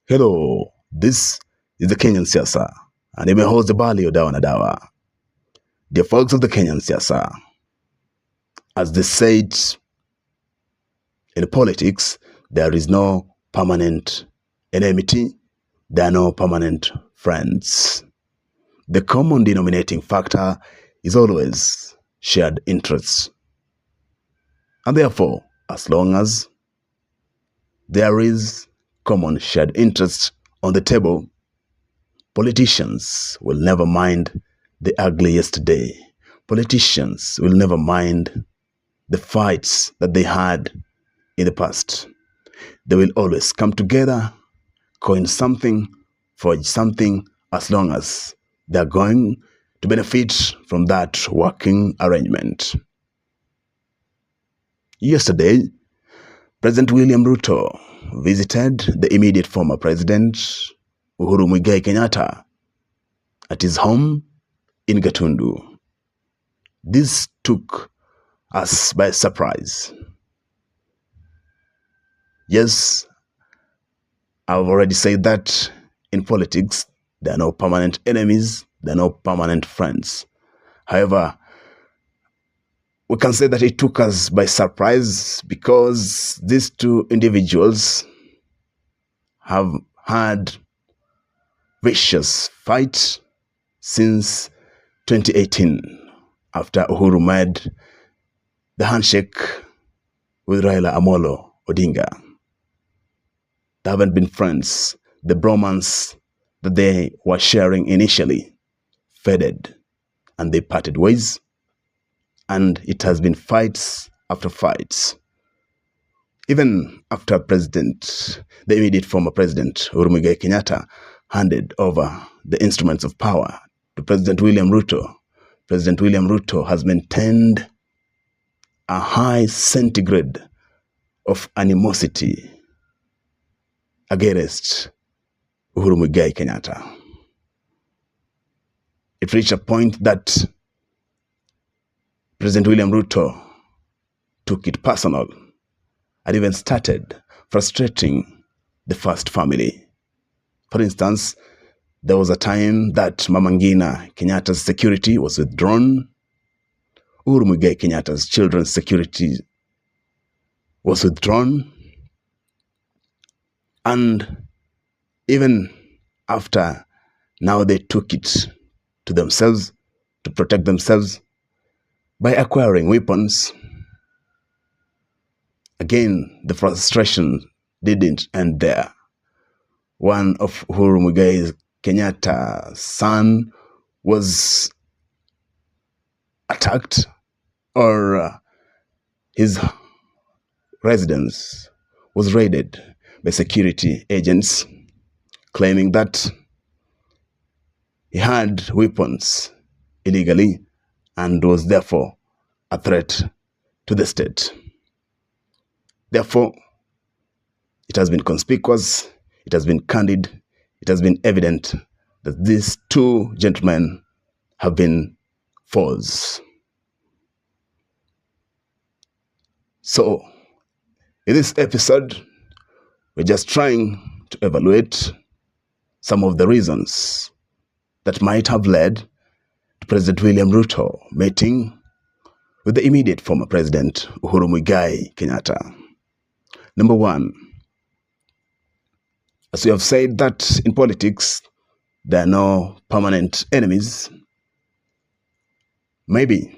Hello, this is the Kenyan Siasa, and I'm your host, Bali Odawa Nadawa. Dear folks of the Kenyan Siasa, as they said in politics, there is no permanent enmity, there are no permanent friends. The common denominating factor is always shared interests. And therefore, as long as there is common shared interest on the table, politicians will never mind the ugly yesterday. Politicians will never mind the fights that they had in the past. They will always come together, coin something, forge something, as long as they're going to benefit from that working arrangement. Yesterday, President William Ruto visited the immediate former president, Uhuru Kenyatta, at his home in Gatundu. This took us by surprise. Yes, I've already said that in politics, there are no permanent enemies, there are no permanent friends. However, we can say that it took us by surprise because these two individuals have had vicious fights since 2018 after Uhuru made the handshake with Raila Amolo Odinga. They haven't been friends. The bromance that they were sharing initially faded and they parted ways. And it has been fights after fights. Even after the immediate former president, Uhuru Kenyatta, handed over the instruments of power to President William Ruto, President William Ruto has maintained a high centigrade of animosity against Uhuru Kenyatta. It reached a point that President William Ruto took it personal and even started frustrating the first family. For instance, there was a time that Mama Ngina Kenyatta's security was withdrawn. Uhuru Kenyatta's children's security was withdrawn. And even after now they took it to themselves to protect themselves by acquiring weapons. Again, the frustration didn't end there. One of Uhuru Kenyatta's son was attacked, or his residence was raided by security agents, claiming that he had weapons illegally and was therefore a threat to the state. Therefore, it has been conspicuous, it has been candid, it has been evident that these two gentlemen have been foes. So, in this episode, we're just trying to evaluate some of the reasons that might have led to President William Ruto meeting with the immediate former president, Uhuru Kenyatta. Number one, as we have said that in politics, there are no permanent enemies. Maybe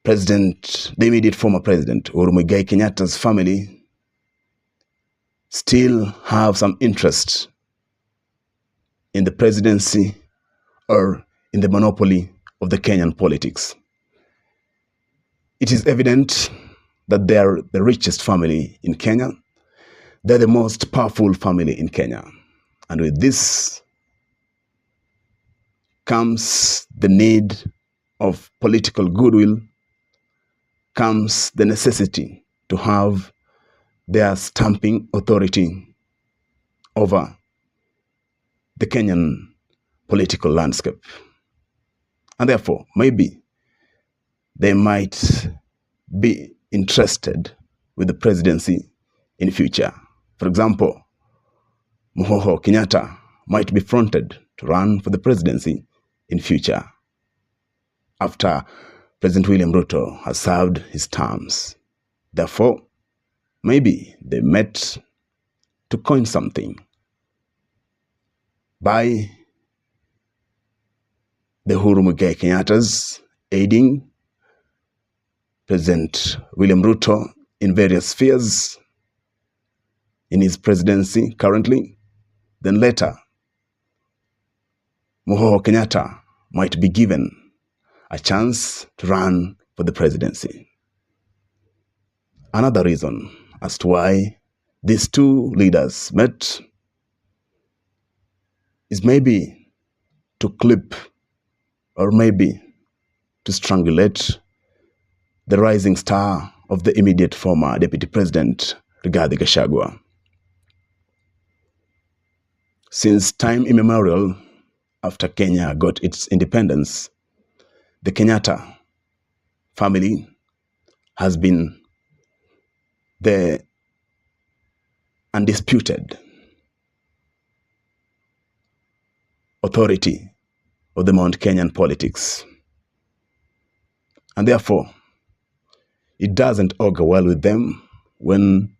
the immediate former president, Uhuru Kenyatta's family, still have some interest in the presidency or in the monopoly of the Kenyan politics. It is evident that they are the richest family in Kenya. They're the most powerful family in Kenya. And with this comes the need of political goodwill, comes the necessity to have their stamping authority over the Kenyan political landscape. And therefore, maybe they might be interested with the presidency in future. For example, Uhuru Kenyatta might be fronted to run for the presidency in future after President William Ruto has served his terms. Therefore, maybe they met to coin something by the Uhuru Kenyatta's aiding President William Ruto in various spheres in his presidency currently. Then later, Uhuru Kenyatta might be given a chance to run for the presidency. Another reason as to why these two leaders met is maybe to clip or maybe to strangulate the rising star of the immediate former Deputy President, Rigathi Gachagua. Since time immemorial, after Kenya got its independence, the Kenyatta family has been the undisputed authority of the Mount Kenyan politics. And therefore, it doesn't augur well with them when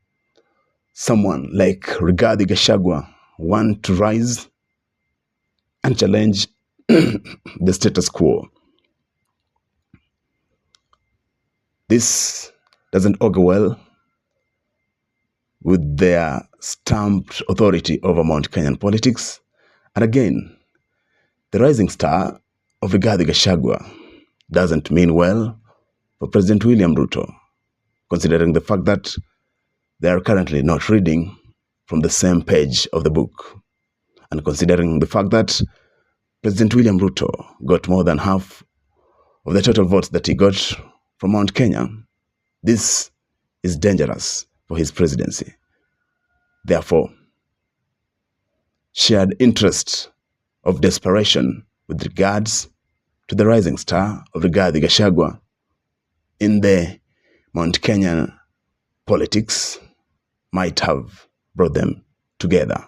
someone like Rigathi Gachagua want to rise and challenge the status quo. This doesn't augur well with their stamped authority over Mount Kenyan politics. And again, the rising star of Rigathi Gachagua doesn't mean well for President William Ruto, considering the fact that they are currently not reading from the same page of the book, and considering the fact that President William Ruto got more than half of the total votes that he got from Mount Kenya. This is dangerous for his presidency. Therefore, shared interest of desperation with regards to the rising star of Rigathi Gachagua in the Mount Kenyan politics might have brought them together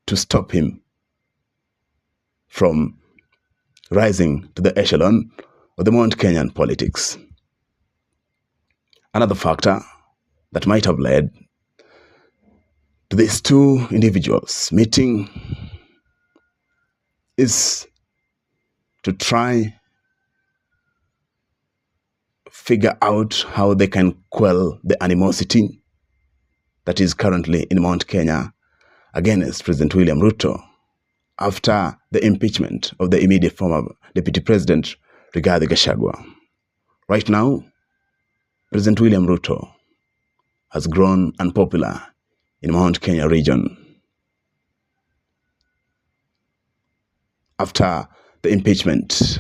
to stop him from rising to the echelon of the Mount Kenyan politics. Another factor that might have led to these two individuals meeting is to try figure out how they can quell the animosity that is currently in Mount Kenya against President William Ruto after the impeachment of the immediate former Deputy President Rigathi Gachagua. Right now, President William Ruto has grown unpopular in Mount Kenya region after the impeachment,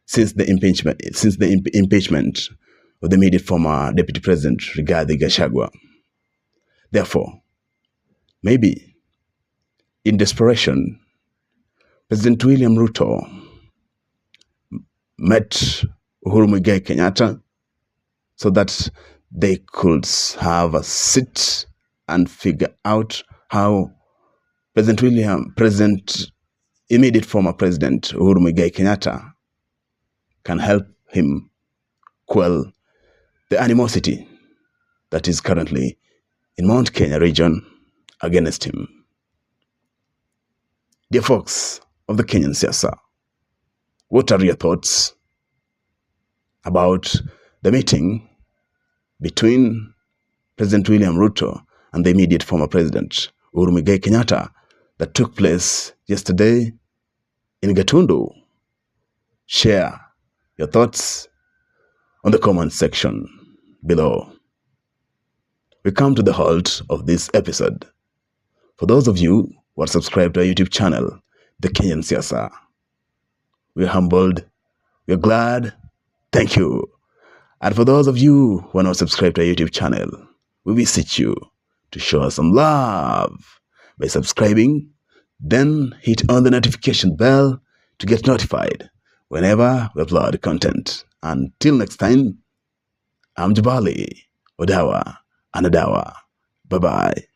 since the impeachment of the immediate former Deputy President Rigathi Gachagua. Therefore, maybe in desperation, President William Ruto met Uhuru Kenyatta so that they could have a sit and figure out how immediate former President Uhuru Kenyatta can help him quell the animosity that is currently in Mount Kenya region against him. Dear folks of the Kenyan Siasa, what are your thoughts about the meeting between President William Ruto and the immediate former President Uhuru Kenyatta that took place yesterday in Gatundu? Share your thoughts on the comment section below. We come to the halt of this episode. For those of you who are subscribed to our YouTube channel, The Kenyan Siasa, we're humbled, we're glad, thank you. And for those of you who are not subscribed to our YouTube channel, we beseech you to show us some love by subscribing, then hit on the notification bell to get notified whenever we upload content. Until next time, I'm Jabali Odawa. another hour. Bye bye.